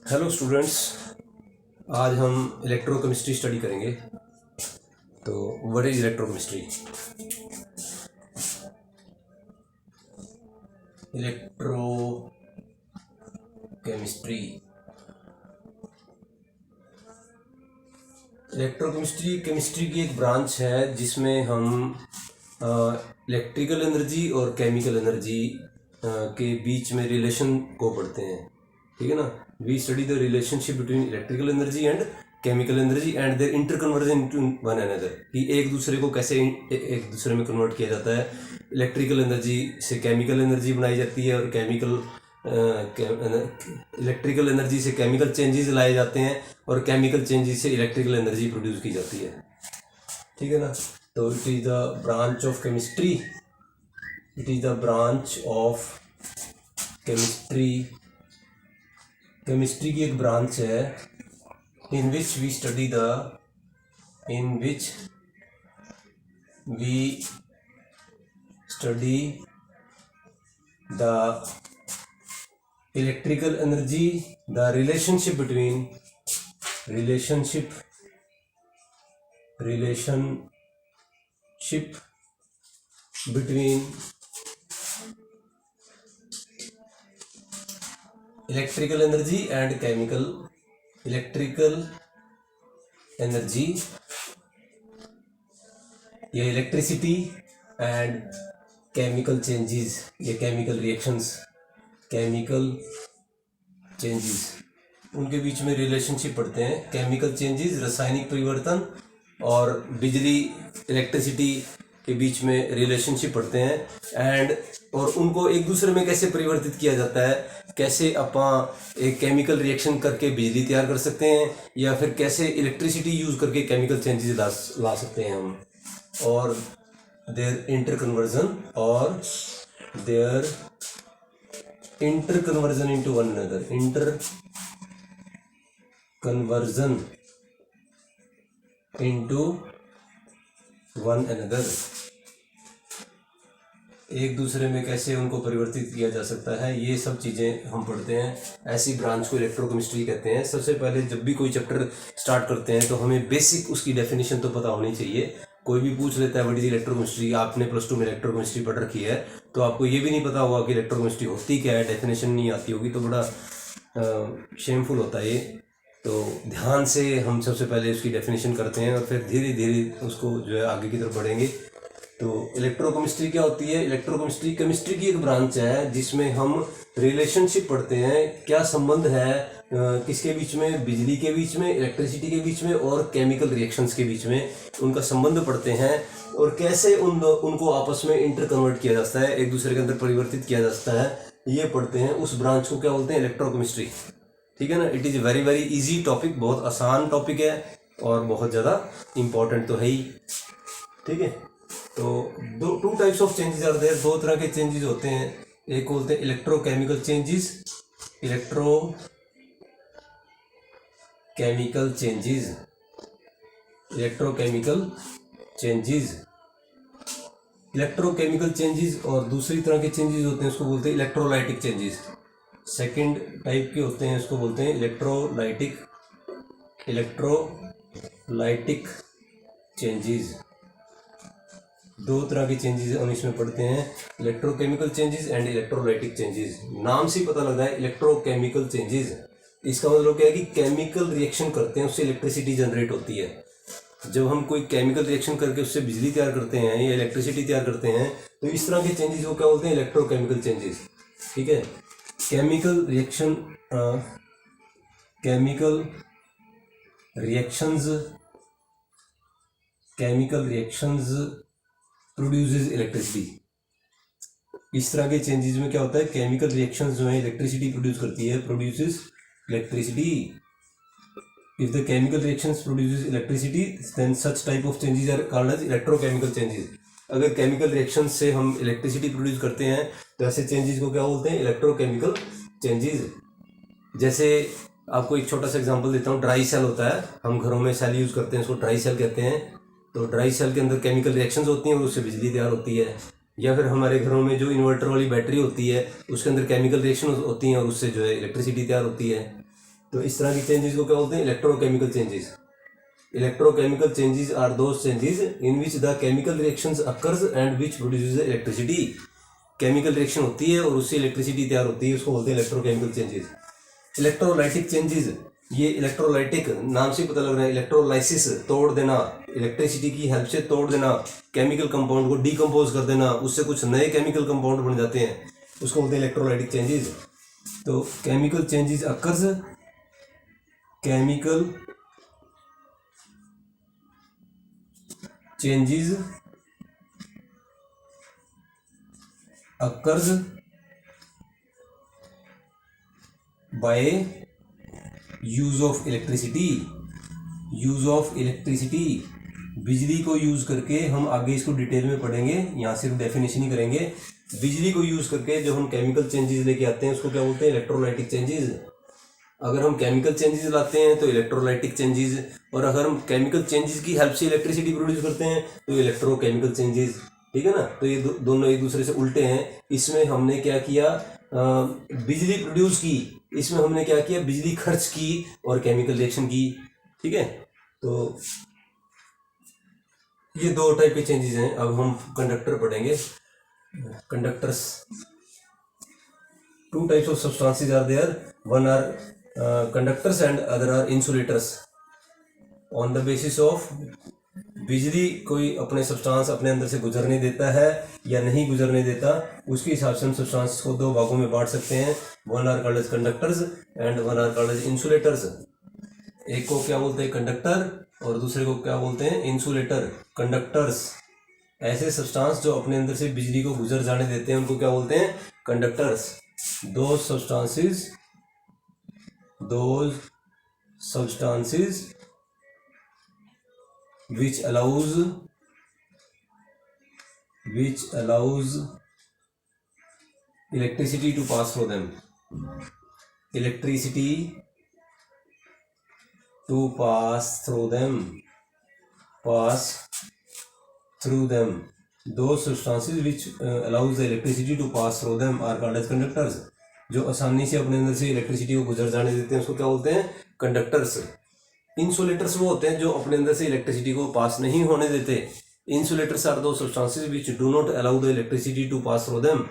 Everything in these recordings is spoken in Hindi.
हेलो स्टूडेंट्स, आज हम इलेक्ट्रोकेमिस्ट्री स्टडी करेंगे। तो what is electrochemistry? Electrochemistry electrochemistry chemistry की एक ब्रांच है जिसमें हम इलेक्ट्रिकल एनर्जी और केमिकल एनर्जी के बीच में रिलेशन को पढ़ते हैं। ठीक है ना। We study the relationship between electrical energy and chemical energy and their interconversion into one another, कि एक दूसरे को कैसे एक दूसरे में कन्वर्ट किया जाता है। इलेक्ट्रिकल एनर्जी से केमिकल एनर्जी बनाई जाती है और इलेक्ट्रिकल एनर्जी से केमिकल चेंजेस लाए जाते हैं और केमिकल चेंजेस से इलेक्ट्रिकल एनर्जी प्रोड्यूस की जाती है। ठीक है ना। तो it is the branch of chemistry chemistry की एक ब्रांच है in which we study the electrical energy, the relationship between electrical energy and electrical energy या इलेक्ट्रिसिटी एंड केमिकल चेंजेस या केमिकल चेंजेस उनके बीच में रिलेशनशिप पढ़ते हैं। केमिकल चेंजेस रासायनिक परिवर्तन और बिजली इलेक्ट्रिसिटी के बीच में रिलेशनशिप पढ़ते हैं और उनको एक दूसरे में कैसे परिवर्तित किया जाता है, कैसे अपन एक केमिकल रिएक्शन करके बिजली तैयार कर सकते हैं या फिर कैसे इलेक्ट्रिसिटी यूज करके केमिकल चेंजेस ला सकते हैं हम, और their interconversion into one another, एक दूसरे में कैसे उनको परिवर्तित किया जा सकता है। ये सब चीज़ें हम पढ़ते हैं। ऐसी ब्रांच को इलेक्ट्रोकेमिस्ट्री कहते हैं। सबसे पहले जब भी कोई चैप्टर स्टार्ट करते हैं तो हमें बेसिक उसकी डेफिनेशन तो पता होनी चाहिए। कोई भी पूछ लेता है व्हाट इज इलेक्ट्रोकेमिस्ट्री, आपने प्लस टू में इलेक्ट्रोकेमिस्ट्री पढ़ रखी है तो आपको ये भी नहीं पता होगा कि इलेक्ट्रोकेमिस्ट्री होती क्या है, डेफिनेशन नहीं आती होगी तो बड़ा शेमफुल होता है ये। तो ध्यान से हम सबसे पहले उसकी डेफिनेशन करते हैं और फिर धीरे धीरे उसको जो है आगे की तरफ बढ़ेंगे। तो इलेक्ट्रोकेमिस्ट्री क्या होती है? इलेक्ट्रोकेमिस्ट्री केमिस्ट्री की एक ब्रांच है जिसमें हम रिलेशनशिप पढ़ते हैं, क्या संबंध है किसके बीच में, बिजली के बीच में, इलेक्ट्रिसिटी के बीच में और केमिकल रिएक्शंस के बीच में उनका संबंध पढ़ते हैं और कैसे उनको आपस में इंटर कन्वर्ट किया जाता है, एक दूसरे के अंदर परिवर्तित किया जाता है, ये पढ़ते हैं। उस ब्रांच को क्या बोलते हैं? इलेक्ट्रोकेमिस्ट्री। ठीक है ना। It is very very easy topic, बहुत आसान टॉपिक है और बहुत ज़्यादा इम्पॉर्टेंट तो है ही। ठीक है। तो two types of changes are there, दो तरह के चेंजेस होते हैं। एक बोलते हैं इलेक्ट्रोकेमिकल चेंजेस, और दूसरी तरह के चेंजेस होते हैं उसको बोलते हैं इलेक्ट्रोलाइटिक चेंजेस। सेकंड टाइप के होते हैं उसको बोलते हैं इलेक्ट्रोलाइटिक चेंजेस। दो तरह के चेंजेस हम इसमें पढ़ते हैं, electrochemical changes and electrolytic changes. नाम से पता लग रहा है इलेक्ट्रोकेमिकल चेंजेस, इसका मतलब क्या है कि केमिकल रिएक्शन करते हैं उससे इलेक्ट्रिसिटी जनरेट होती है। जब हम कोई केमिकल रिएक्शन करके उससे बिजली तैयार करते हैं या इलेक्ट्रिसिटी तैयार करते हैं तो इस तरह के चेंजेस को क्या बोलते हैं? Electrochemical changes. ठीक है। Chemical reactions produces electricity. इस तरह के चेंजेस में क्या होता है? केमिकल रिएक्शंस जो है इलेक्ट्रिसिटी प्रोड्यूस करती है, produces electricity. If the chemical reactions produces electricity then such type of changes are called as electrochemical changes. अगर केमिकल रिएक्शन से हम इलेक्ट्रिसिटी प्रोड्यूस करते हैं तो ऐसे चेंजेस को क्या बोलते हैं? Electrochemical changes. जैसे आपको एक छोटा सा एग्जांपल देता हूँ। ड्राई सेल होता है, हम घरों में सेल यूज़ करते हैं, उसको ड्राई सेल कहते हैं। तो ड्राई सेल के अंदर केमिकल रिएक्शंस होती हैं और उससे बिजली तैयार होती है। या फिर हमारे घरों में जो इन्वर्टर वाली बैटरी होती है उसके अंदर केमिकल रिएक्शन होती हैं और उससे जो है इलेक्ट्रिसिटी तैयार होती है। तो इस तरह की चेंजेस को क्या बोलते हैं? Electrochemical changes. Electrochemical changes are those changes in which the chemical reactions occurs and which produces electricity. Chemical reaction होती है और उससे इलेक्ट्रिसिटी तैयार होती है, उसको बोलते हैं इलेक्ट्रोकेमिकल चेंजेस। इलेक्ट्रोलाइटिक चेंजेस, ये इलेक्ट्रोलाइटिक नाम से पता लग रहा है, इलेक्ट्रोलाइसिस तोड़ देना, इलेक्ट्रिसिटी की हेल्प से तोड़ देना, केमिकल कंपाउंड को डिकम्पोज कर देना, उससे कुछ नए केमिकल कंपाउंड बन जाते हैं, उसको बोलते हैं इलेक्ट्रोलाइटिक चेंजेस। तो chemical changes occurs, chemical changes occurs by use of electricity. Use of electricity, बिजली को यूज करके, हम आगे इसको डिटेल में पढ़ेंगे, यहाँ सिर्फ डेफिनेशन ही करेंगे। बिजली को यूज करके जो हम केमिकल चेंजेस लेके आते हैं उसको क्या बोलते हैं? Electrolytic changes. अगर हम केमिकल चेंजेस लाते हैं तो इलेक्ट्रोलाइटिक चेंजेस, और अगर हम केमिकल चेंजेस की हेल्प से इलेक्ट्रिसिटी प्रोड्यूस करते हैं तो इलेक्ट्रोकेमिकल चेंजेस। ठीक है ना? तो ये दोनों एक दूसरे से उल्टे हैं। इसमें हमने क्या किया? बिजली प्रोड्यूस की, इसमें हमने क्या किया? बिजली खर्च की और केमिकल रिएक्शन की। ठीक है, तो ये दो टाइप के चेंजेस हैं। अब हम कंडक्टर पढ़ेंगे। Conductors, two types of substances are there, one are conductors and other are insulators. On the basis of बिजली कोई अपने सब्सटेंस अपने अंदर से गुजरने देता है या नहीं गुजरने देता, उसके हिसाब से हम सब्सटेंस को दो भागों में बांट सकते हैं। One are called as conductors and one are called as insulators. एक को क्या बोलते हैं? कंडक्टर, और दूसरे को क्या बोलते हैं? इंसुलेटर। कंडक्टर्स ऐसे सब्सटेंस जो अपने अंदर से बिजली को गुजर जाने देते हैं, उनको क्या बोलते हैं? कंडक्टर्स। दो substances which allows electricity to pass through them, electricity to pass through them, those substances which allows the electricity to pass through them are called as conductors। जो आसानी से अपने अंदर से इलेक्ट्रिसिटी को गुजर जाने देते हैं उसको क्या बोलते हैं? कंडक्टर्स। इंसुलेटर्स वो होते हैं जो अपने अंदर से इलेक्ट्रिसिटी को पास नहीं होने देते। Insulators are those substances which do not allow the electricity to pass through them.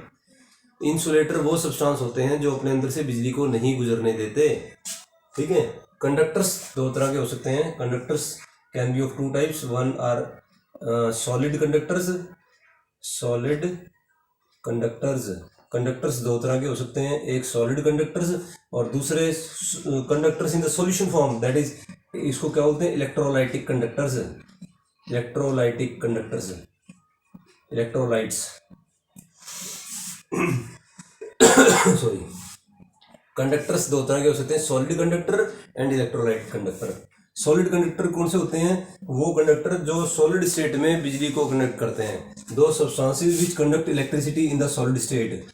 Insulator वो सब्सटेंस होते हैं जो अपने अंदर से बिजली को नहीं गुजरने देते। ठीक है, कंडक्टर्स दो तरह के हो सकते हैं। Conductors can be of two types, one are solid conductors. Conductors दो तरह के हो सकते हैं, एक सॉलिड कंडक्टर्स और दूसरे conductors in the solution form, that is, इसको क्या बोलते हैं? Electrolytic conductors. Electrolytes sorry. Conductors दो तरह के हो सकते हैं, solid conductor and electrolyte conductor. Solid conductor कौन से होते हैं? वो कंडक्टर जो सॉलिड स्टेट में बिजली को कंडक्ट करते हैं। दो substances which conduct electricity in the solid state,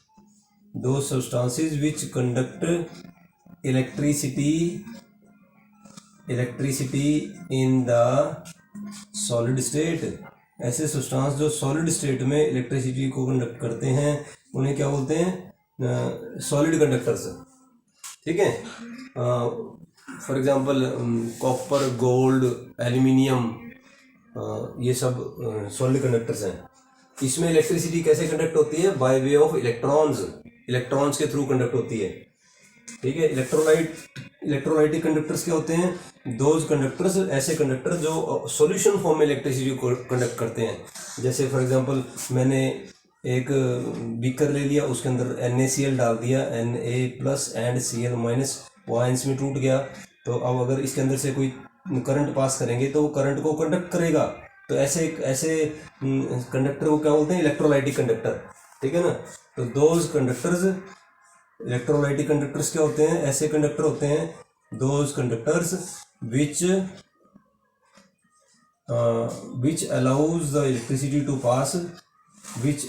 दो substances which conduct electricity in the solid state. ऐसे सब्सटेंस जो सॉलिड स्टेट में इलेक्ट्रिसिटी को कंडक्ट करते हैं उन्हें क्या बोलते हैं? Solid conductors. ठीक है, for example copper, gold, aluminium, ये सब सॉलिड कंडक्टर्स हैं। इसमें इलेक्ट्रिसिटी कैसे कंडक्ट होती है? बाय वे ऑफ इलेक्ट्रॉन्स के थ्रू कंडक्ट होती है। ठीक है, इलेक्ट्रोलाइटिक कंडक्टर्स क्या होते हैं? दोज कंडक्टर्स, ऐसे कंडक्टर जो सॉल्यूशन फॉर्म में इलेक्ट्रिसिटी को कंडक्ट करते हैं। जैसे फॉर एग्जांपल मैंने एक बीकर ले लिया, उसके अंदर NaCl डाल दिया, Na+& Cl- वो आयंस में टूट गया, तो अब अगर इसके अंदर से कोई करंट पास करेंगे तो वो करंट को कंडक्ट करेगा। तो ऐसे कंडक्टर को क्या बोलते हैं? Electrolytic conductor. ठीक है ना? तो दोज कंडक्टर्स, इलेक्ट्रोलाइटिक कंडक्टर्स क्या होते हैं? ऐसे कंडक्टर होते हैं, those conductors which allows the electricity to pass, which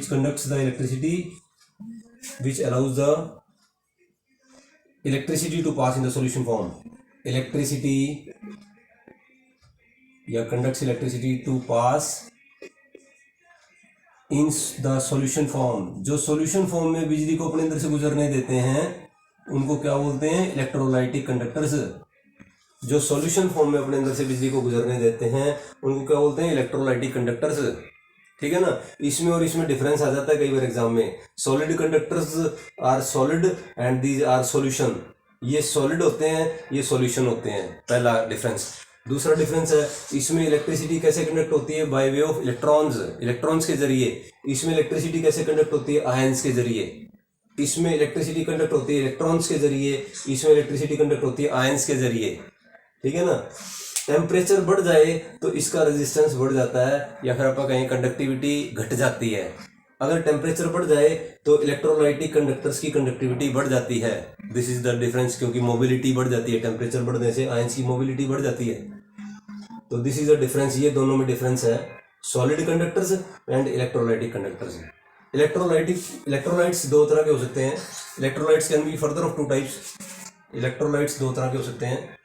conducts the electricity, which allows the electricity to pass in the solution form, electricity या conducts electricity to pass in the solution form। जो solution form में बिजली को अपने अंदर से गुजरने देते हैं उनको क्या बोलते हैं, इलेक्ट्रोलाइटिक कंडक्टर्स। जो सॉल्यूशन फॉर्म में अपने अंदर से बिजली को गुजरने देते हैं उनको क्या बोलते हैं, इलेक्ट्रोलाइटिक कंडक्टर्स। ठीक है ना। इसमें और इसमें डिफरेंस आ जाता है कई बार एग्जाम में। Solid conductors are solid and these are solution. ये सॉलिड होते हैं, ये सॉल्यूशन होते हैं, पहला डिफरेंस। दूसरा डिफरेंस है, इसमें इलेक्ट्रिसिटी कैसे कंडक्ट होती है, by way of electrons, electrons के जरिए। इसमें इलेक्ट्रिसिटी कैसे कंडक्ट होती है, आयंस के जरिए। इसमें इलेक्ट्रिसिटी कंडक्ट होती है इलेक्ट्रॉन्स के जरिए, इसमें इलेक्ट्रिसिटी कंडक्ट होती है आयंस के जरिए। ठीक है ना। टेम्परेचर बढ़ जाए तो इसका रेजिस्टेंस बढ़ जाता है, या फिर आप कहें कंडक्टिविटी घट जाती है। अगर टेम्परेचर बढ़ जाए तो इलेक्ट्रोलाइटिक कंडक्टर्स की कंडक्टिविटी बढ़ जाती है। दिस इज द डिफरेंस, क्योंकि मोबिलिटी बढ़ जाती है, टेम्परेचर बढ़ने से आयंस की मोबिलिटी बढ़ जाती है। तो दिस इज द डिफरेंस, ये दोनों में डिफरेंस है, solid conductors and electrolytic conductors. Electrolytes दो तरह के हो सकते हैं। Electrolytes can be further of two types. Electrolytes दो तरह के हो सकते हैं।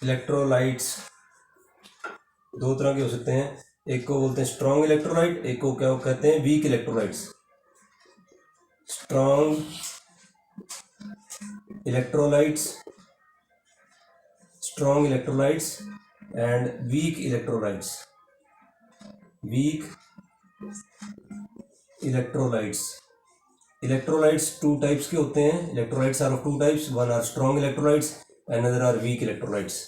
इलेक्ट्रोलाइट्स दो तरह के हो सकते हैं, एक को बोलते हैं स्ट्रॉन्ग इलेक्ट्रोलाइट, एक को क्या कहते हैं, weak electrolytes. Strong electrolytes, strong electrolytes and weak electrolytes. Weak electrolytes. Electrolytes two types के होते हैं। Electrolytes are of two types, one are strong electrolytes, another are weak electrolytes.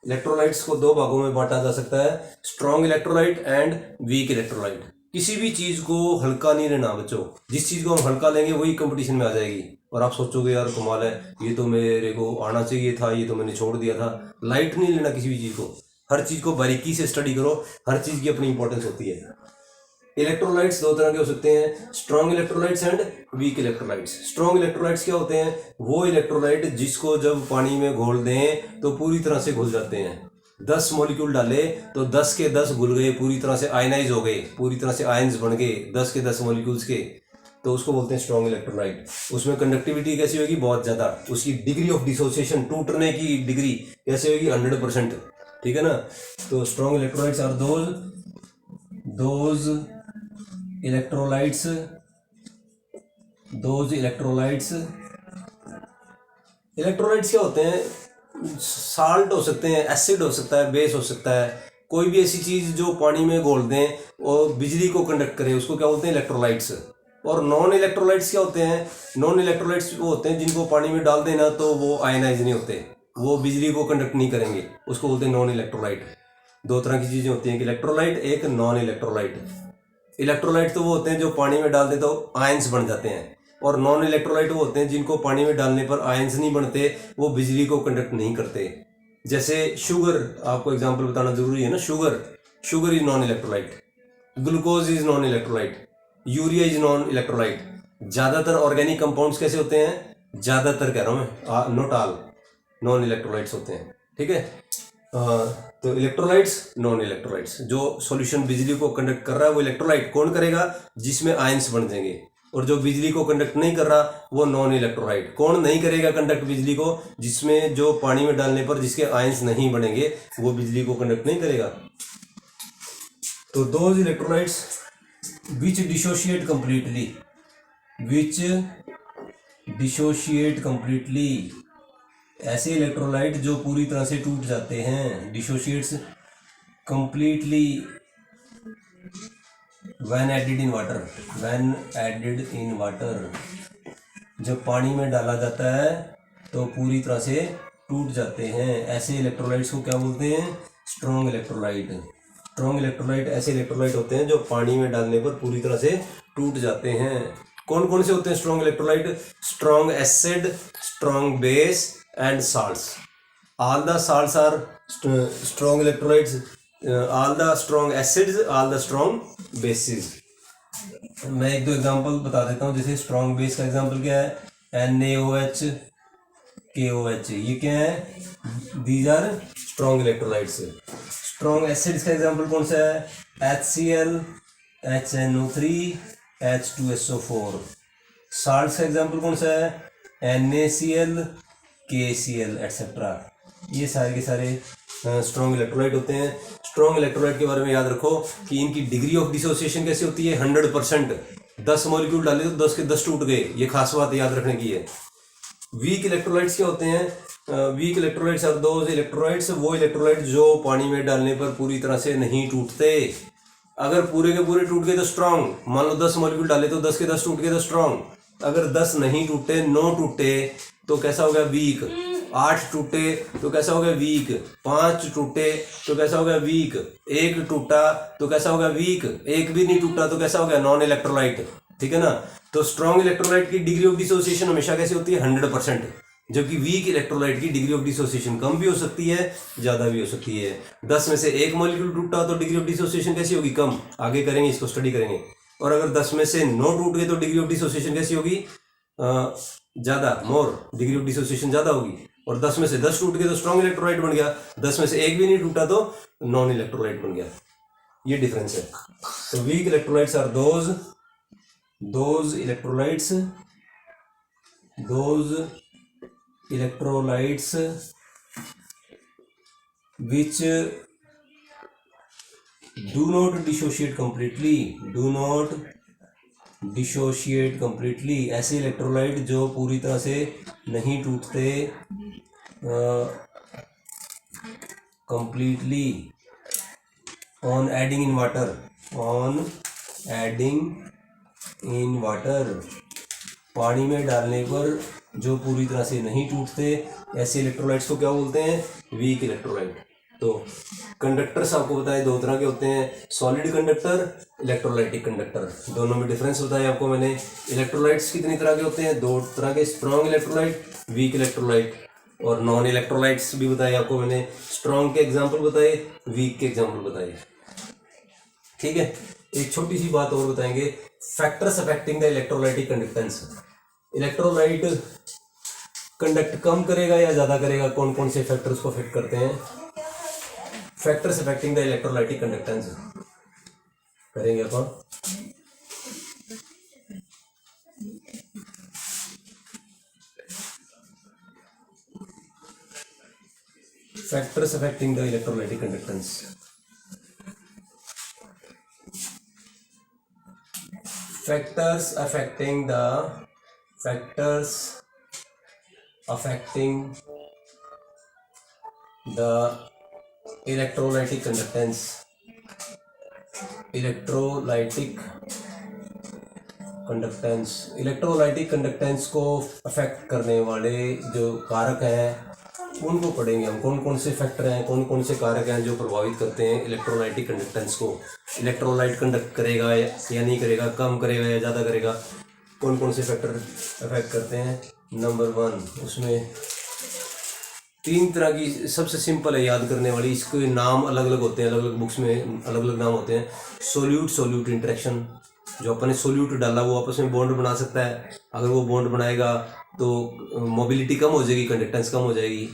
Electrolytes को दो भागों में बांटा जा सकता है, strong electrolyte and weak electrolyte. किसी भी चीज को हल्का नहीं लेना बच्चों, जिस चीज को हम हल्का लेंगे वही कंपटीशन में आ जाएगी। और आप सोचोगे यार कमाल है, ये तो मेरे को आना चाहिए था, ये तो मैंने छोड़ दिया था। लाइट नहीं लेना किसी भी चीज को, हर चीज को बारीकी से स्टडी करो, हर चीज की अपनी इंपॉर्टेंस होती है। इलेक्ट्रोलाइट्स दो तरह के हो सकते हैं, strong electrolytes and weak electrolytes. Strong electrolytes क्या होते हैं, वो इलेक्ट्रोलाइट जिसको जब पानी में घोल दें तो पूरी तरह से घुल जाते हैं। 10 मॉलिक्यूल डाले तो 10 के 10 घुल गए, पूरी तरह से आयनाइज हो गए, पूरी तरह से आयंस बन गए 10 के 10 मॉलिक्यूल्स के, तो उसको बोलते हैं स्ट्रॉन्ग इलेक्ट्रोलाइट। उसमें कंडक्टिविटी कैसी होगी, बहुत ज़्यादा। उसकी डिग्री ऑफ डिसोसिएशन, टूटने की डिग्री कैसे होगी, 100%। ठीक है ना। तो strong electrolytes are those electrolytes electrolytes क्या होते हैं, साल्ट हो सकते हैं, एसिड हो सकता है, बेस हो सकता है, कोई भी ऐसी चीज जो पानी में घोल दें और बिजली को कंडक्ट करे, उसको क्या बोलते हैं, इलेक्ट्रोलाइट्स। और नॉन इलेक्ट्रोलाइट्स क्या होते हैं, नॉन इलेक्ट्रोलाइट्स वो होते हैं जिनको पानी में डाल देना तो वो आयनाइज नहीं होते, वो बिजली को कंडक्ट नहीं करेंगे, उसको बोलते हैं नॉन इलेक्ट्रोलाइट। दो तरह की चीजें होती हैं, एक इलेक्ट्रोलाइट, एक नॉन इलेक्ट्रोलाइट। इलेक्ट्रोलाइट तो वो होते हैं जो पानी में डाल दे तो आयंस बन जाते हैं, और नॉन इलेक्ट्रोलाइट वो होते हैं जिनको पानी में डालने पर आयंस नहीं बनते, वो बिजली को कंडक्ट नहीं करते। जैसे शुगर, आपको एग्जांपल बताना जरूरी है ना, sugar is non electrolyte, glucose is non electrolyte, urea is non electrolyte. ज्यादातर ऑर्गेनिक कंपाउंड्स कैसे होते हैं, ज्यादातर कह रहा हूं मैं, नॉट ऑल, नॉन इलेक्ट्रोलाइट्स होते हैं। ठीक है। तो इलेक्ट्रोलाइट्स, नॉन इलेक्ट्रोलाइट्स, जो सॉल्यूशन बिजली को कंडक्ट कर रहा है वो इलेक्ट्रोलाइट कौन करेगा, जिसमें आयंस बन जाएंगे। और जो बिजली को कंडक्ट नहीं कर रहा वो नॉन इलेक्ट्रोलाइट, कौन नहीं करेगा कंडक्ट बिजली को, जिसमें जो पानी में डालने पर जिसके आयंस नहीं बनेंगे वो बिजली को कंडक्ट नहीं करेगा। तो those electrolytes which dissociate completely, ऐसे इलेक्ट्रोलाइट जो पूरी तरह से टूट जाते हैं, dissociates completely when added in water, जब पानी में डाला जाता है तो पूरी तरह से टूट जाते हैं। ऐसे इलेक्ट्रोलाइट्स को क्या बोलते हैं, स्ट्रॉन्ग इलेक्ट्रोलाइट। स्ट्रॉन्ग इलेक्ट्रोलाइट ऐसे इलेक्ट्रोलाइट होते हैं जो पानी में डालने पर पूरी तरह से टूट जाते हैं। कौन कौन से होते हैं strong electrolyte, strong acid, strong base and salts. All the salts are strong electrolytes, all the strong acids, all the strong bases. मैं एक दो एग्जांपल बता देता हूँ। जैसे स्ट्रॉन्ग बेस का एग्जांपल क्या है, NaOH, KOH, ये क्या है, these are strong electrolytes. Strong acids का एग्जांपल कौन सा है, HCl, HNO3, H2SO4। साल्ट्स का एग्जांपल कौन सा है, NaCl, KCl एटसेट्रा। ये सारे के सारे स्ट्रॉन्ग इलेक्ट्रोलाइट होते हैं। स्ट्रॉन्ग इलेक्ट्रोलाइट के बारे में याद रखो कि इनकी डिग्री ऑफ डिसोसिएशन कैसे होती है, 100%। 10 मॉलिक्यूल डाले तो 10 के 10 टूट गए, ये खास बात याद रखने की है। वीक इलेक्ट्रोलाइट्स क्या होते हैं? Weak electrolytes are those electrolytes, वो इलेक्ट्रोलाइट जो पानी में डालने पर पूरी तरह से नहीं टूटते। अगर पूरे के पूरे टूट गए तो स्ट्रांग। मान लो 10 मॉलिक्यूल डाले तो 10 के 10 टूट गए तो स्ट्रांग। अगर 10 नहीं टूटे, 9 टूटे तो कैसा हो गया? वीक। 8 टूटे तो कैसा हो गया? वीक। 5 टूटे तो कैसा हो गया? वीक। 1 टूटा तो कैसा हो गया? वीक। 1 भी नहीं टूटा तो कैसा हो गया? Non electrolyte. ठीक है ना? तो स्ट्रॉन्ग इलेक्ट्रोलाइट की डिग्री ऑफ डिसोसिएशन हमेशा कैसी होती है? 100%। जबकि वीक इलेक्ट्रोलाइट की डिग्री ऑफ डिसोसिएशन कम भी हो सकती है, ज्यादा भी हो सकती है। 10 में से 1 मॉलिक्यूल टूटा तो डिग्री ऑफ डिसोसिएशन कैसी होगी? कम। आगे करेंगे, इसको स्टडी करेंगे। और अगर 10 में से 9 टूट गए तो डिग्री ऑफ डिसोसिएशन कैसी होगी? ज्यादा, मोर। डिग्री ऑफ डिसोसिएशन ज्यादा होगी। और 10 में से 10 टूट गए तो स्ट्रॉन्ग इलेक्ट्रोलाइट बन गया। 10 में से 1 भी नहीं टूटा तो नॉन इलेक्ट्रोलाइट बन गया। ये डिफरेंस है। तो weak electrolytes are those electrolytes which do not dissociate completely, ऐसे इलेक्ट्रोलाइट जो पूरी तरह से नहीं टूटते completely on adding in water, पानी में डालने पर जो पूरी तरह से नहीं टूटते, ऐसे इलेक्ट्रोलाइट्स को क्या बोलते हैं? Weak electrolyte. तो कंडक्टर्स आपको बताए 2 तरह के होते हैं, सॉलिड कंडक्टर, इलेक्ट्रोलाइटिक कंडक्टर। दोनों में डिफरेंस बताया आपको मैंने। इलेक्ट्रोलाइट्स कितनी तरह के होते हैं? 2 तरह के, स्ट्रॉन्ग इलेक्ट्रोलाइट, वीक इलेक्ट्रोलाइट। और नॉन इलेक्ट्रोलाइट्स भी बताए आपको मैंने। स्ट्रॉन्ग के एग्जाम्पल बताए, वीक के एग्जाम्पल बताए। ठीक है, एक छोटी सी बात और बताएंगे, factors affecting the electrolytic conductance. Electrolyte conduct कम करेगा या ज्यादा करेगा? कौन कौन से फैक्टर्स को अफेक्ट करते हैं? Factors affecting the electrolytic conductance करेंगे अपन। Factors affecting the electrolytic conductance. factors affecting the electrolytic conductance। Electrolytic conductance को अफेक्ट करने वाले जो कारक हैं उनको पढ़ेंगे हम। कौन कौन से फैक्टर हैं, कौन कौन से कारक हैं जो प्रभावित करते हैं इलेक्ट्रोलाइटिक कंडक्टेंस को। इलेक्ट्रोलाइट कंडक्ट करेगा या नहीं करेगा, कम करेगा या ज़्यादा करेगा, कौन कौन से फैक्टर अफेक्ट करते हैं। नंबर 1, उसमें 3 तरह की, सबसे सिंपल है याद करने वाली, इसके नाम अलग अलग होते हैं, अलग अलग बुक्स में अलग अलग नाम होते हैं। सोल्यूट इंटरेक्शन, जो अपन ने सोल्यूट डाला वो आपस में बॉन्ड बना सकता है। अगर वो बॉन्ड बनाएगा तो मोबिलिटी कम हो जाएगी, कंडक्टेंस कम हो जाएगी।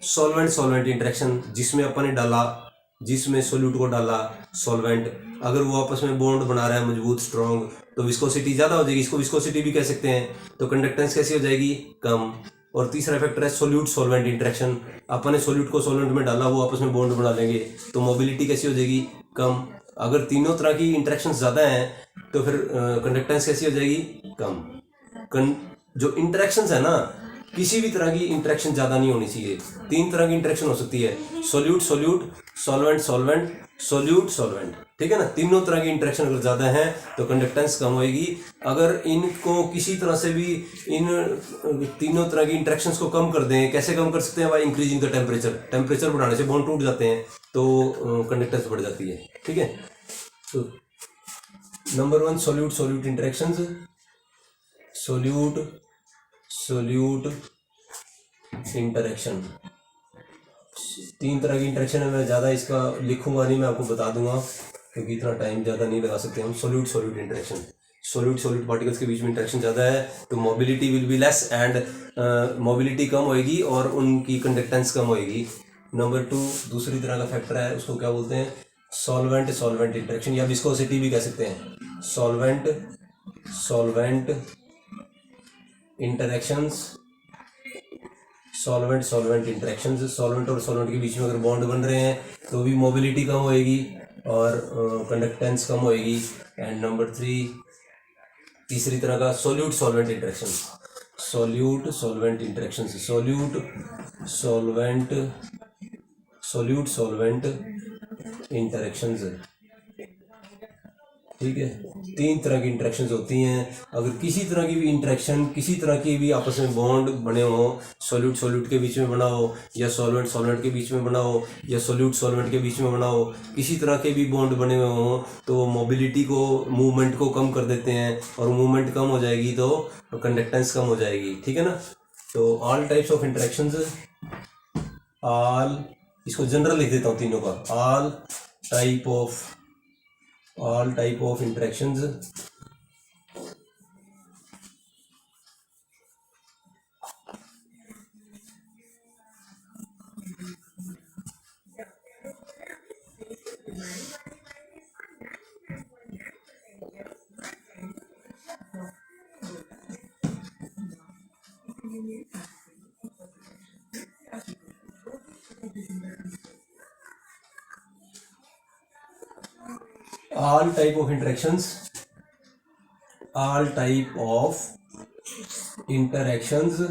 सॉल्वेंट इंटरेक्शन, जिसमें अपन ने डाला, जिसमें सोल्यूट को डाला सॉल्वेंट, अगर वो आपस में बॉन्ड बना रहा है मजबूत, स्ट्रॉन्ग, तो विस्कोसिटी ज़्यादा हो जाएगी, इसको विस्कोसिटी भी कह सकते हैं। तो कंडक्टेंस कैसी हो जाएगी? कम। और तीसरा फैक्टर है सोल्यूट इंटरेक्शन, अपन ने सोल्यूट को सॉल्वेंट में डाला, वो आपस में बॉन्ड बना लेंगे, तो मोबिलिटी कैसी हो जाएगी? कम। अगर तीनों तरह की इंटरेक्शन ज़्यादा हैं तो फिर कंडक्टेंस कैसी हो जाएगी? कम। जो इंटरेक्शंस है ना, किसी भी तरह की इंटरेक्शन ज़्यादा नहीं होनी चाहिए। 3 तरह की इंटरेक्शन हो सकती है, सोल्यूट, सॉल्वेंट। ठीक है ना? तीनों तरह की इंटरेक्शन अगर ज़्यादा है तो कंडक्टेंस कम होएगी। अगर इनको किसी तरह से भी इन तीनों तरह की इंटरेक्शंस को कम कर दें, कैसे कम कर सकते हैं? बाय इंक्रीजिंग द टेम्परेचर बढ़ाने से बॉन्ड टूट जाते हैं, तो कंडक्टेंस बढ़ जाती है। ठीक है, तो number 1 solute interactions. Solute interaction 3 तरह की इंटरेक्शन है। मैं ज़्यादा इसका लिखूंगा नहीं, मैं आपको बता दूंगा क्योंकि इतना टाइम ज़्यादा नहीं लगा सकते हम। सोल्यूट इंटरेक्शन, सोल्यूट पार्टिकल्स के बीच में इंटरेक्शन ज़्यादा है तो mobility will be less and mobility कम होएगी और उनकी कंडक्टेंस कम होएगी। नंबर 2 दूसरी तरह का फैक्टर है, उसको क्या बोलते हैं? सॉल्वेंट इंटरेक्शन या विस्कोसिटी भी कह सकते हैं। Solvent interactions, solvent interactions, solvent और सॉल्वेंट के बीच में अगर बॉन्ड बन रहे हैं तो भी मोबिलिटी कम होएगी और कंडक्टेंस कम होएगी। एंड नंबर 3 तीसरी तरह का solute solvent interaction, solute solvent interaction, solute solvent interactions. ठीक है, तीन तरह की इंटरेक्शंस होती हैं। अगर किसी तरह की भी इंटरेक्शन, किसी तरह की भी आपस में बॉन्ड बने हो, सॉल्यूट सॉल्यूट के बीच में बना हो, या सॉल्वेंट सॉल्वेंट के बीच में बना हो, या सॉल्यूट सॉल्वेंट के बीच में बना हो, किसी तरह के भी बॉन्ड बने हुए हों, तो मोबिलिटी को, मूवमेंट को कम कर देते हैं, और मूवमेंट कम हो जाएगी तो कंडक्टेंस कम हो जाएगी। ठीक है ना। तो all types of interactions, all, इसको जनरल लिख देता हूँ तीनों का, all type of interactions all type of interactions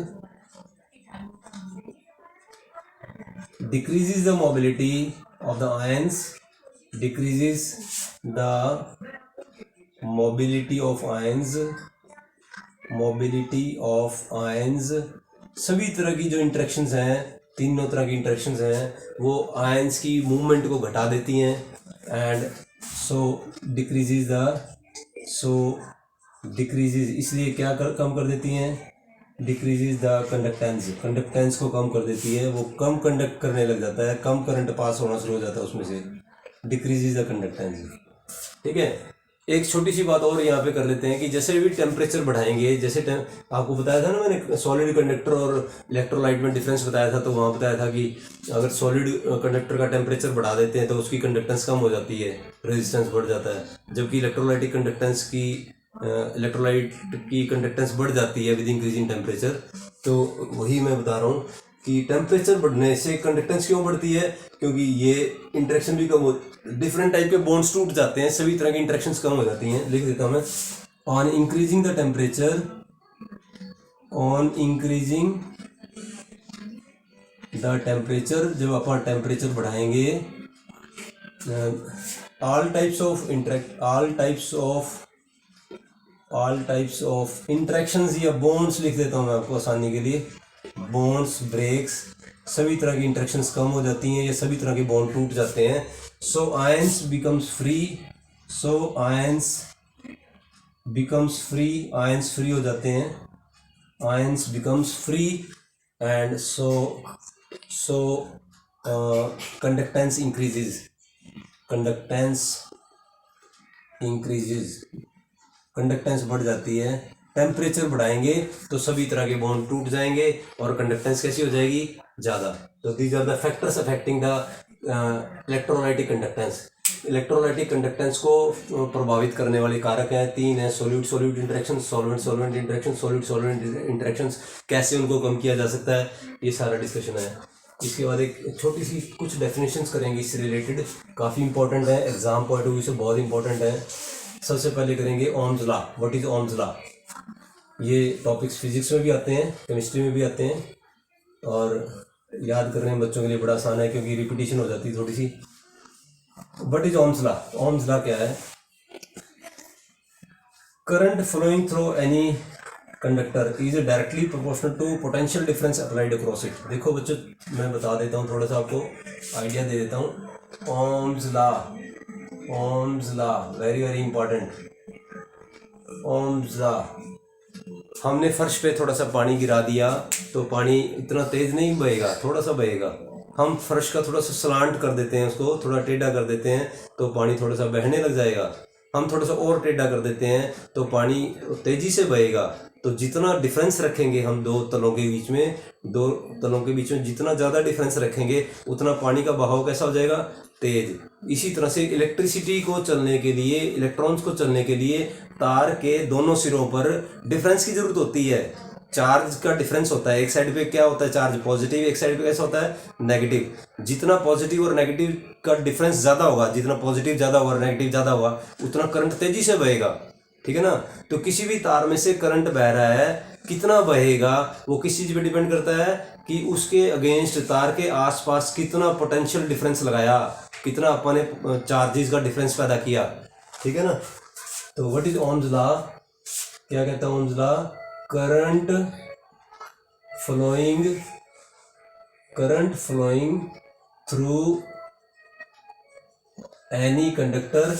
decreases the mobility of the ions, सभी तरह की जो इंटरेक्शंस हैं, तीनों तरह की इंटरेक्शंस हैं, वो आयंस की मूवमेंट को घटा देती हैं, एंड डिक्रीजेज इसलिए क्या कम कर देती हैं, डिक्रीजेज द कंडक्टेंस को कम कर देती है, वो कम कंडक्ट करने लग जाता है, कम करंट पास होना शुरू हो जाता है उसमें से, डिक्रीजेज द कंडक्टेंस। ठीक है। एक छोटी सी बात और यहाँ पे कर लेते हैं कि जैसे भी टेम्परेचर बढ़ाएंगे, जैसे आपको बताया था ना मैंने, सॉलिड कंडक्टर और इलेक्ट्रोलाइट में डिफरेंस बताया था, तो वहाँ बताया था कि अगर सॉलिड कंडक्टर का टेम्परेचर बढ़ा देते हैं तो उसकी कंडक्टेंस कम हो जाती है, रेजिस्टेंस बढ़ जाता है, जबकि इलेक्ट्रोलाइट की कंडक्टेंस बढ़ जाती है विद इंक्रीजिंग टेम्परेचर। तो वही मैं बता रहा हूँ कि टेम्परेचर बढ़ने से कंडक्टेंस क्यों बढ़ती है, क्योंकि ये इंटरेक्शन भी कम हो, डिफरेंट टाइप के बॉन्ड्स टूट जाते हैं, सभी तरह की इंटरेक्शंस कम हो जाती हैं। लिख देता हूँ मैं, ऑन इंक्रीजिंग द टेम्परेचर, जब अपन टेम्परेचर बढ़ाएंगे, ऑल टाइप्स ऑफ इंटरेक्शंस या बॉन्ड्स लिख देता हूँ मैं आपको आसानी के लिए, बॉन्ड्स ब्रेक्स, सभी तरह की इंटरेक्शंस कम हो जाती हैं, या सभी तरह के बॉन्ड टूट जाते हैं। So ions becomes free, ions free हो जाते हैं, ions becomes free, and conductance increases, conductance बढ़ जाती है। टेम्परेचर बढ़ाएंगे तो सभी तरह के बॉन्ड टूट जाएंगे और कंडक्टेंस कैसी हो जाएगी, ज़्यादा। तो these are the factors affecting the electrolytic conductance. Electrolytic conductance को प्रभावित करने वाले कारक हैं, तीन है, solute interaction, solvent interaction, solvent interaction, कैसे उनको कम किया जा सकता है, ये सारा डिस्कशन है। इसके बाद एक छोटी सी कुछ डेफिनेशंस करेंगे इससे रिलेटेड, काफ़ी इंपॉर्टेंट है, एग्जाम पॉइंट ऑफ व्यू से बहुत इंपॉर्टेंट है। सबसे पहले करेंगे Ohm's law. What is Ohm's law? ये टॉपिक्स फिजिक्स में भी आते हैं, केमिस्ट्री में भी आते हैं, और याद करने में बच्चों के लिए बड़ा आसान है क्योंकि रिपीटिशन हो जाती है थोड़ी सी। What is Ohm's law? Ohm's law क्या है? Current flowing through any conductor is directly proportional to potential difference applied across it. देखो बच्चों, मैं बता देता हूँ, थोड़ा सा आपको आइडिया दे देता हूँ। Ohm's law very very important. Ohm's law, हमने फर्श पे थोड़ा सा पानी गिरा दिया तो पानी इतना तेज नहीं बहेगा, थोड़ा सा बहेगा। हम फर्श का थोड़ा सा स्लांट कर देते हैं, उसको थोड़ा टेढ़ा कर देते हैं तो पानी थोड़ा सा बहने लग जाएगा। हम थोड़ा सा और टेढ़ा कर देते हैं तो पानी तेजी से बहेगा। तो जितना डिफरेंस रखेंगे हम दो तलों के बीच में जितना ज़्यादा डिफरेंस रखेंगे उतना पानी का बहाव कैसा हो जाएगा, तेज। इसी तरह से इलेक्ट्रिसिटी को चलने के लिए, इलेक्ट्रॉन्स को चलने के लिए तार के दोनों सिरों पर डिफरेंस की जरूरत होती है। चार्ज का डिफरेंस होता है, एक साइड पे क्या होता है, चार्ज पॉजिटिव, एक साइड पे कैसा होता है, नेगेटिव। जितना पॉजिटिव और नेगेटिव का डिफरेंस ज़्यादा होगा, जितना पॉजिटिव ज़्यादा होगा और नेगेटिव ज़्यादा होगा, उतना करंट तेजी से बहेगा। ठीक है ना। तो किसी भी तार में से करंट बह रहा है, कितना बहेगा वो किस चीज पे डिपेंड करता है कि उसके अगेंस्ट तार के आसपास कितना पोटेंशियल डिफरेंस लगाया, कितना अपन ने चार्जेस का डिफरेंस पैदा किया, ठीक है ना। तो व्हाट इज ओम्स लॉ, क्या कहता है Ohm's law, current flowing through any conductor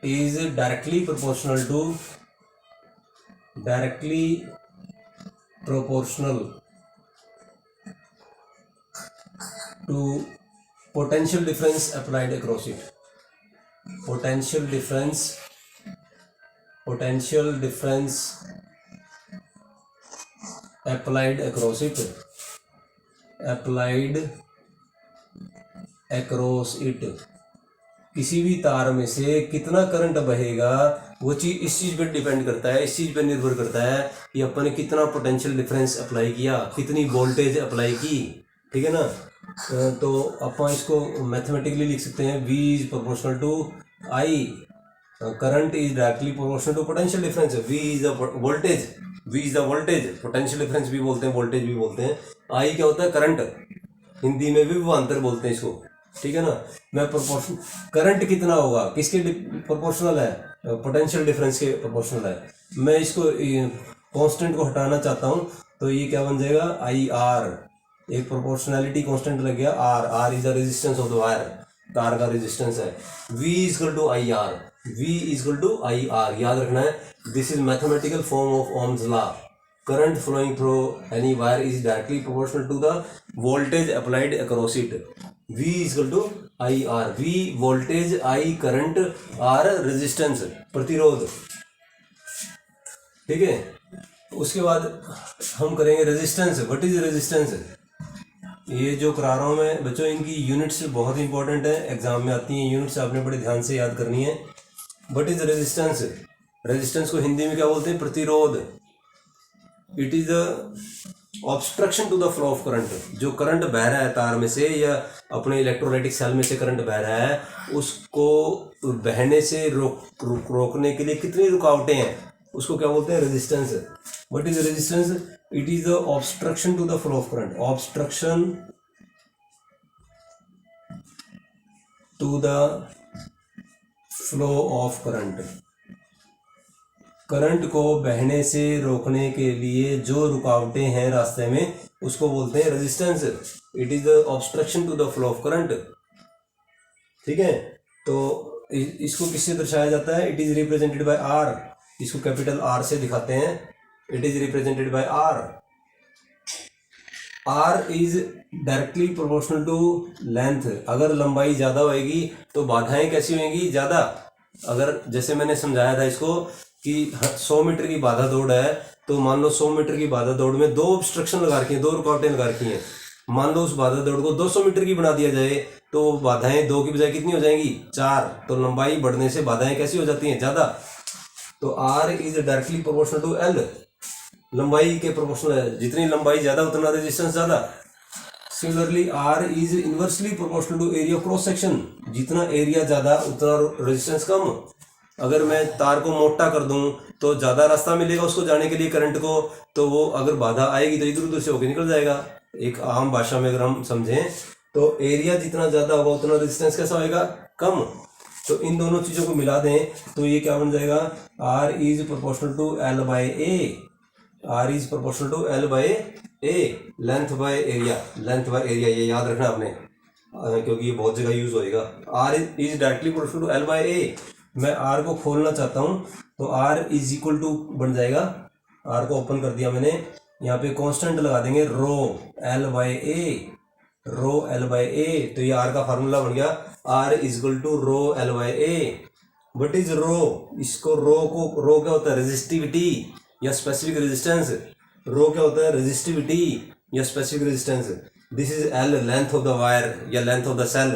is directly proportional to potential difference applied across it. Potential difference applied across it. किसी भी तार में से कितना करंट बहेगा वो चीज इस चीज पे डिपेंड करता है, इस चीज पे निर्भर करता है कि अपन ने कितना पोटेंशियल डिफरेंस अप्लाई किया, कितनी वोल्टेज अप्लाई की, ठीक है ना। तो अपन इसको मैथमेटिकली लिख सकते हैं, V is proportional to I, current is directly proportional to potential difference, V is the voltage, potential difference भी बोलते हैं, वोल्टेज भी बोलते हैं। I क्या होता है, करंट, हिंदी में भी विभवांतर बोलते हैं इसको, ठीक है ना। मैं प्रोपोर्शन, करंट कितना होगा किसके प्रोपोर्शनल है, पोटेंशियल डिफरेंस के प्रोपोर्शनल है। मैं इसको कांस्टेंट को हटाना चाहता हूं तो ये क्या बन जाएगा, IR, एक प्रोपोर्शनैलिटी कांस्टेंट लग गया, R is the resistance of the wire, तार का रेजिस्टेंस है। V इक्वल टू IR, याद रखना है, this is mathematical form of Ohm's law. Current flowing through any wire is directly proportional to the voltage applied across it. V is equal to IR. V voltage, I current, R resistance, प्रतिरोध, ठीक है। उसके बाद हम करेंगे रेजिस्टेंस। व्हाट इज रेजिस्टेंस, ये जो करा रहा हूँ मैं बच्चों, इनकी यूनिट्स बहुत इंपॉर्टेंट है, एग्जाम में आती हैं यूनिट्स, आपने बड़े ध्यान से याद करनी है। व्हाट इज रेजिस्टेंस, रेजिस्टेंस को हिंदी में क्या बोलते हैं, प्रतिरोध। It is the obstruction to the flow of current, जो करंट बह रहा है तार में से या अपने इलेक्ट्रोलाइटिक सेल में से करंट बह रहा है, उसको बहने से रोकने के लिए कितनी रुकावटें हैं, उसको क्या बोलते हैं, resistance. What is resistance, it is the obstruction to the flow of current, obstruction to the flow of current, current को बहने से रोकने के लिए जो रुकावटें हैं रास्ते में उसको बोलते हैं resistance. It is the obstruction to the flow of current, ठीक है। तो इसको किससे दर्शाया जाता है, it is represented by R, इसको कैपिटल R से दिखाते हैं, it is represented by R। R is directly proportional to length, अगर लंबाई ज्यादा होगी तो बाधाएं कैसी होंगी, ज्यादा। अगर जैसे मैंने समझाया था इसको कि 100 मीटर की बाधा दौड़ है, तो मान लो 100 मीटर की बाधा दौड़ में 2 ऑब्स्ट्रक्शन लगा रखी हैं, 2 रुकावटें लगा रखी हैं। मान लो उस बाधा दौड़ को 200 मीटर की बना दिया जाए तो बाधाएं 2 की बजाय कितनी हो जाएंगी, 4। तो लंबाई बढ़ने से बाधाएं कैसी हो जाती हैं, ज्यादा। तो R is directly proportional to L, लंबाई के प्रोपोर्शनल है, जितनी लंबाई ज्यादा उतना रेजिस्टेंस ज्यादा। Similarly R is inversely proportional to area cross section, जितना एरिया ज्यादा उतना रेजिस्टेंस कम। अगर मैं तार को मोटा कर दूं तो ज्यादा रास्ता मिलेगा उसको जाने के लिए करंट को, तो वो अगर बाधा आएगी तो इधर उधर से होकर निकल जाएगा। एक आम भाषा में अगर हम समझें तो एरिया जितना ज्यादा होगा उतना रेजिस्टेंस कैसा होएगा, कम। तो इन दोनों चीजों को मिला दें तो ये क्या बन जाएगा, R is proportional to L by A, R is proportional to L by A, length by area, ये याद रखना आपने क्योंकि ये बहुत जगह यूज होएगा। R is directly proportional to L by A। मैं R को खोलना चाहता हूं तो R इज इक्वल टू बन जाएगा, R को ओपन कर दिया मैंने, यहाँ पे कांस्टेंट लगा देंगे रो L बाय ए, तो ये R का फार्मूला बन गया, R is equal to rho L by a. What is rho, इसको रो क्या होता है, रेजिस्टिविटी या स्पेसिफिक रेजिस्टेंस। रो क्या होता है, रेजिस्टिविटी या specific resistance. This is L, length of the wire या length of the cell.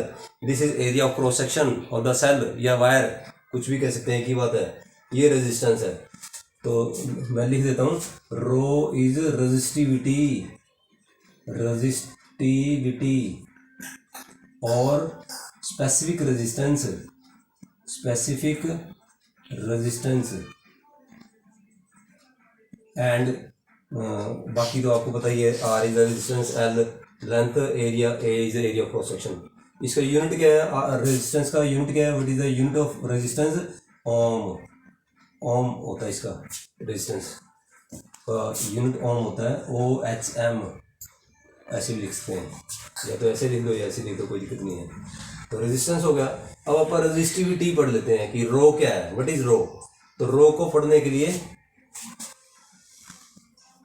This is area of cross section of the cell या वायर, कुछ भी कह सकते हैं, की बात है। ये रेजिस्टेंस है, तो मैं लिख देता हूँ, रो इज रेजिस्टिविटी और स्पेसिफिक रेजिस्टेंस एंड बाकी तो आपको पता ही है, R is the resistance, L length, area, a is the area of cross section. इसका यूनिट क्या है, रेजिस्टेंस का यूनिट क्या है, what is the unit of resistance, ohm. Ohm होता है इसका रेजिस्टेंस का यूनिट, ओम होता है, OHM, ऐसे भी लिख सकते हैं, या तो ऐसे लिख दो या ऐसे लिख दो, कोई दिक्कत नहीं है। तो रेजिस्टेंस हो गया। अब अपन रेजिस्टिविटी पढ़ लेते हैं कि रो क्या है, व्हाट इज रो। तो रो को पढ़ने के लिए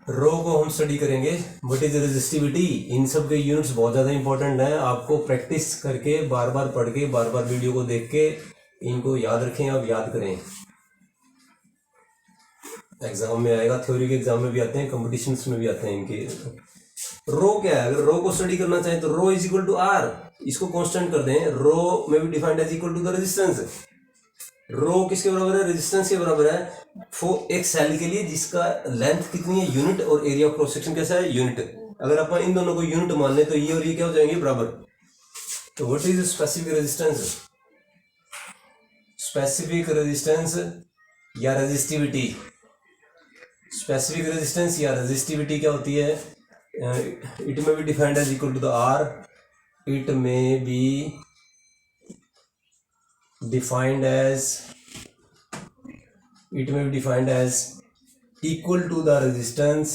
रो को हम स्टडी करेंगे, व्हाट इज रेजिस्टिविटी। इन सब के यूनिट्स बहुत ज़्यादा इंपॉर्टेंट हैं, आपको प्रैक्टिस करके बार बार पढ़ के बार बार वीडियो को देख के इनको याद रखें, अब याद करें, एग्जाम में आएगा, थ्योरी के एग्जाम में भी आते हैं, कॉम्पिटिशन्स में भी आते हैं इनके। रो क्या है, अगर रो को स्टडी करना चाहें तो rho is equal to R, इसको कांस्टेंट कर दें, रो में भी defined as equal to the resistance. Rho किसके बराबर है, रेजिस्टेंस के बराबर है फॉर एक सेल के लिए जिसका लेंथ कितनी है, यूनिट, और एरिया ऑफ क्रॉस सेक्शन कैसा है, यूनिट। अगर अपन इन दोनों को यूनिट मान लें तो ये और ये क्या हो जाएंगे, बराबर। तो what is specific resistance, specific resistance या रेजिस्टिविटी, स्पेसिफिक रेजिस्टेंस या रेजिस्टिविटी क्या होती है, it may be defined as equal to the R, it may be defined as equal to the resistance,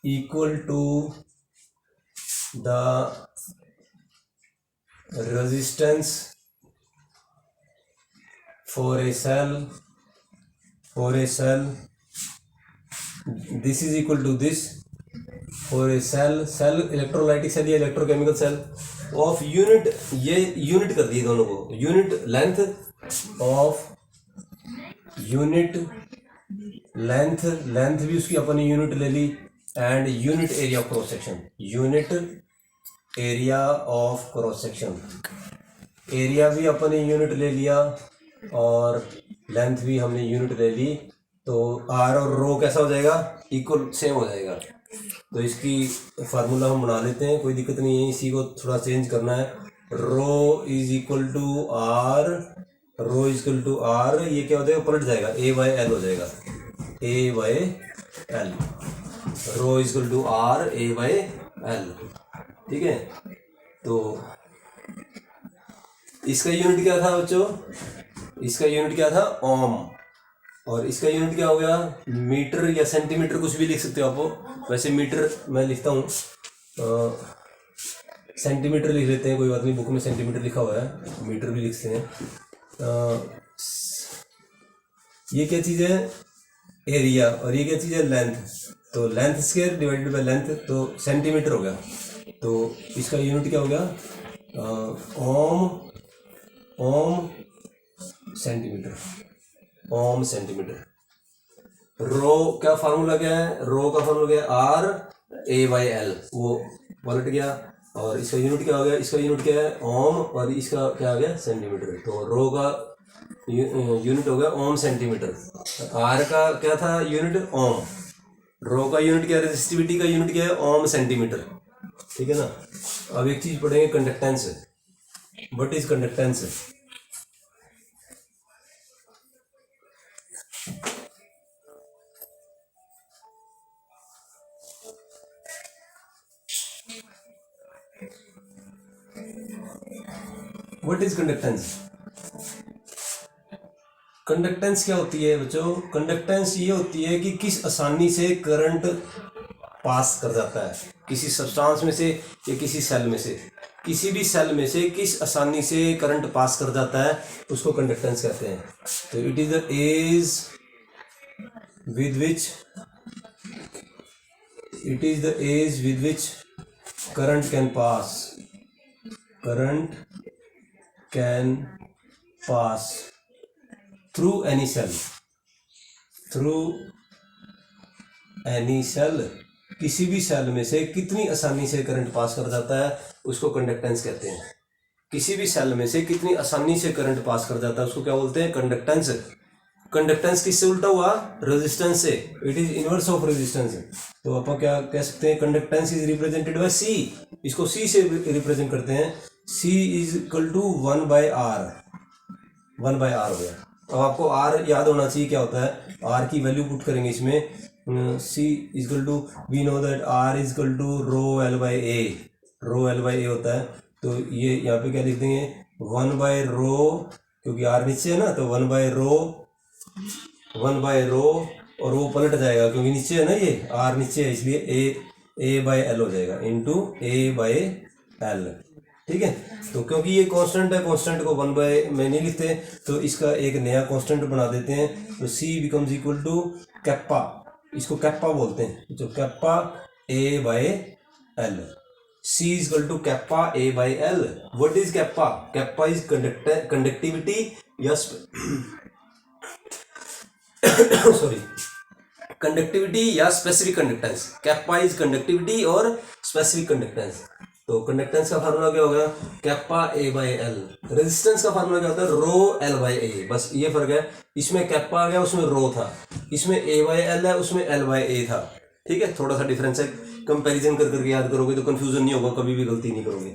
equal to the resistance for a cell, this is equal to this for a cell electrolytic cell या इलेक्ट्रोकेमिकल सेल ऑफ यूनिट, ये यूनिट कर दिए दोनों को, unit length of, unit length भी उसकी अपनी यूनिट ले ली, and unit area of cross section, unit area of cross section, area भी अपने यूनिट ले लिया और लेंथ भी हमने यूनिट ले ली, तो आर और रो कैसा हो जाएगा, इक्वल, सेम हो जाएगा। तो इसकी फार्मूला हम बना लेते हैं, कोई दिक्कत नहीं है, इसी को थोड़ा चेंज करना है। Rho is equal to R, rho is equal to R, ये क्या हो जाएगा, पलट जाएगा, A/L हो जाएगा, A/L, rho is equal to R, A/L, ठीक है। तो इसका यूनिट क्या था बच्चों, इसका यूनिट क्या था, ओम, और इसका यूनिट क्या हो गया, मीटर या सेंटीमीटर, कुछ भी लिख सकते हो आप। वैसे मीटर मैं लिखता हूँ, सेंटीमीटर लिख लेते हैं, कोई बात नहीं, बुक में सेंटीमीटर लिखा हुआ है, मीटर भी लिखते हैं। ये क्या चीज़ है, एरिया, और ये क्या चीज़ है, लेंथ। तो length square divided by length, तो सेंटीमीटर हो गया। तो इसका यूनिट क्या हो गया, ओम सेंटीमीटर, ओम सेंटीमीटर। रो का फार्मूला क्या है, रो का फार्मूला क्या है, आर A/L, वो पलट गया, और इसका यूनिट क्या हो गया, इसका यूनिट क्या है, ओम, और इसका क्या हो गया, सेंटीमीटर। तो रो का यूनिट हो गया ओम सेंटीमीटर, आर का क्या था यूनिट, ओम, रो का यूनिट क्या है, रेजिस्टिविटी का यूनिट क्या है, ओम सेंटीमीटर, ठीक है ना। अब एक चीज पढ़ेंगे, conductance. What is conductance, what is conductance, conductance क्या होती है बच्चों, कंडक्टेंस ये होती है कि किस आसानी से करंट पास कर जाता है किसी सब्सटेंस में से या किसी सेल में से, किसी भी सेल में से किस आसानी से करंट पास कर जाता है, उसको कंडक्टेंस कहते हैं। तो it is the ease with which, it is the ease with which current can pass, current can pass through any cell, through any cell, किसी भी सेल में से कितनी आसानी से करंट पास कर जाता है उसको कंडक्टेंस कहते हैं। किसी भी सेल में से कितनी आसानी से करंट पास कर जाता है उसको क्या बोलते हैं, कंडक्टेंस। कंडक्टेंस किससे उल्टा हुआ, रेजिस्टेंस से, it is inverse of resistance. तो अपन क्या कह सकते हैं, कंडक्टेंस इज रिप्रेजेंटेड बाय सी, इसको सी से रिप्रेजेंट करते हैं C is equal to 1/r, 1/r हो गया। अब आपको r याद होना चाहिए क्या होता है, r की वैल्यू पुट करेंगे इसमें। C is equal to, we know that r is equal to rho l by a, rho l by a होता है। तो ये यहाँ पे क्या लिख देंगे, 1/रो, क्योंकि r नीचे है ना, तो 1/रो, 1/रो, और वो पलट जाएगा क्योंकि नीचे है ना, ये r नीचे है, इसलिए a/l हो जाएगा इंटू a/l। ठीक है, तो क्योंकि ये कांस्टेंट है, कांस्टेंट को 1 में नहीं लिखते, तो इसका एक नया कांस्टेंट बना देते हैं। तो c becomes equal to kappa, इसको कैप्पा बोलते हैं, तो kappa a/l, c is equal to kappa a/l। What is kappa? Kappa is conductivity या सॉरी कंडक्टिविटी या specific conductance. Kappa is conductivity और स्पेसिफिक कंडक्टेंस। तो कंडक्टेंस का फार्मूला क्या होगा, कैप्पा a/l। रेजिस्टेंस का फार्मूला क्या होता है, रो l बाई ए। बस ये फर्क है, इसमें कैप्पा आ गया, उसमें रो था, इसमें a/l है, उसमें l बाई ए था। ठीक है, थोड़ा सा डिफरेंस है, कंपैरिजन कर करके याद करोगे तो कंफ्यूजन नहीं होगा, कभी भी गलती नहीं करोगे।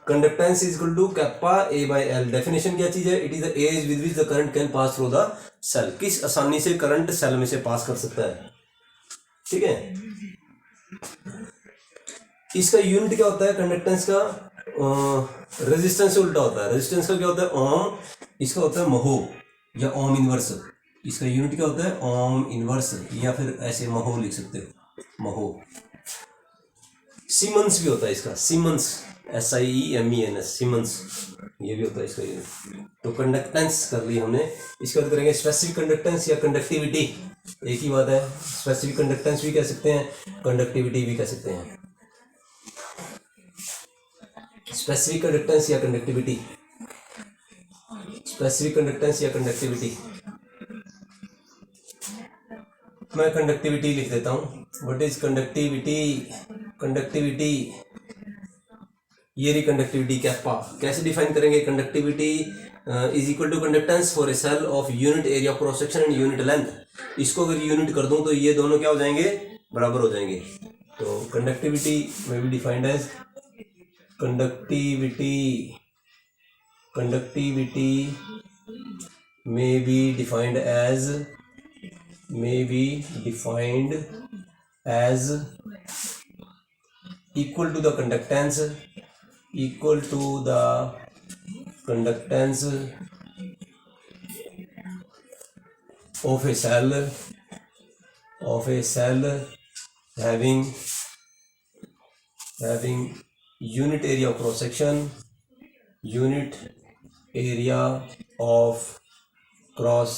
Conductance is equal to kappa a/l। Definition क्या चीज है, it is the ease with which the current can pass through the cell. किस आसानी से करंट सेल में से पास कर सकता है। ठीक है, इसका यूनिट क्या होता है कंडक्टेंस का, रेजिस्टेंस से उल्टा होता है। रेजिस्टेंस का क्या होता है, ओम, इसका होता है महो या ओम इनवर्स। इसका यूनिट क्या होता है, ओम इनवर्स, या फिर ऐसे महो लिख सकते हो, महो। सीमेंस भी होता है इसका, सीमेंस, SIEMENS, सीमेंस, ये भी होता है इसका यूनिट। तो कंडक्टेंस कर ली हमने, इसके बाद करेंगे स्पेसिफिक कंडक्टेंस या कंडक्टिविटी। एक ही बात है, स्पेसिफिक कंडक्टेंस भी कह सकते हैं, कंडक्टिविटी भी कह सकते हैं। स्पेसिफिक कंडक्टेंस या कंडक्टिविटी, स्पेसिफिक कंडक्टेंस या कंडक्टिविटी, मैं कंडक्टिविटी लिख देता हूँ। व्हाट इज कंडक्टिविटी, कंडक्टिविटी, ये रही कंडक्टिविटी कैप्पा। कैसे डिफाइन करेंगे, conductivity is equal to conductance for a cell of unit area cross section and unit length. इसको अगर यूनिट कर दूं तो ये दोनों क्या हो जाएंगे, बराबर हो जाएंगे। तो कंडक्टिविटी में भी defined as conductivity, conductivity may be defined as, may be defined as equal to the conductance, equal to the conductance of a cell, of a cell having unit area of cross section, unit area of cross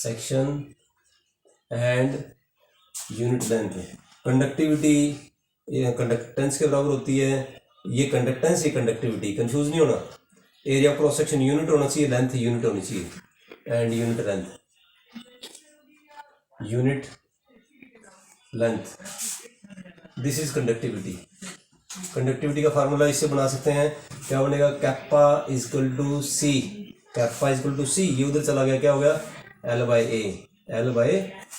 section and unit length. Conductivity conductance के बराबर होती है, ये कंडक्टेंस, ये कंडक्टिविटी, कंफ्यूज नहीं होना। एरिया क्रॉस सेक्शन यूनिट होना चाहिए, लेंथ यूनिट होनी चाहिए, and unit length, unit length, this is conductivity. Conductivity का फार्मूला इससे बना सकते हैं, क्या बनेगा, kappa is equal to c, kappa is equal to c, ये उधर चला गया, क्या हो गया, L by a, L by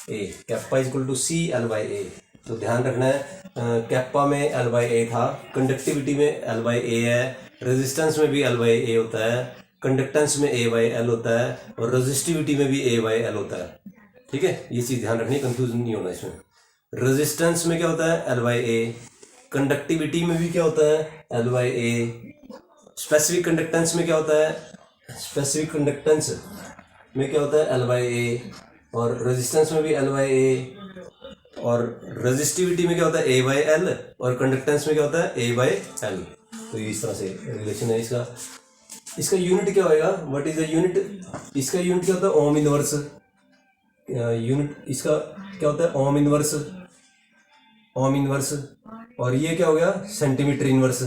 a, kappa is equal to c L by a. तो ध्यान रखना है, कैप्पा में L बाई ए था, कंडक्टिविटी में L बाई ए है, रेजिस्टेंस में भी L बाई ए होता है, कंडक्टेंस में A बाई L होता है, और रेजिस्टिविटी में भी A बाई L होता है। ठीक है, ये चीज़ ध्यान रखनी है, कंफ्यूजन नहीं होना इसमें। रेजिस्टेंस में क्या होता है, L by A, conductivity may भी क्या होता है, L by A, specific conductance में क्या होता है, स्पेसिफिक कंडक्टेंस में क्या होता है, L बाई ए, और रेजिस्टेंस में भी L बाई ए, और रेजिस्टिविटी में क्या होता है, A बाई L, और कंडक्टेंस में क्या होता है, A बाई L। तो इस तरह से रिलेशन है इसका। इसका यूनिट क्या होएगा, व्हाट इज द यूनिट, इसका यूनिट क्या होता है, ओम इनवर्स, यूनिट इसका क्या होता है, ओम इनवर्स, ओम इनवर्स, और ये क्या हो गया, centimetre inverse,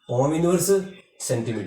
ohm inverse, centimetre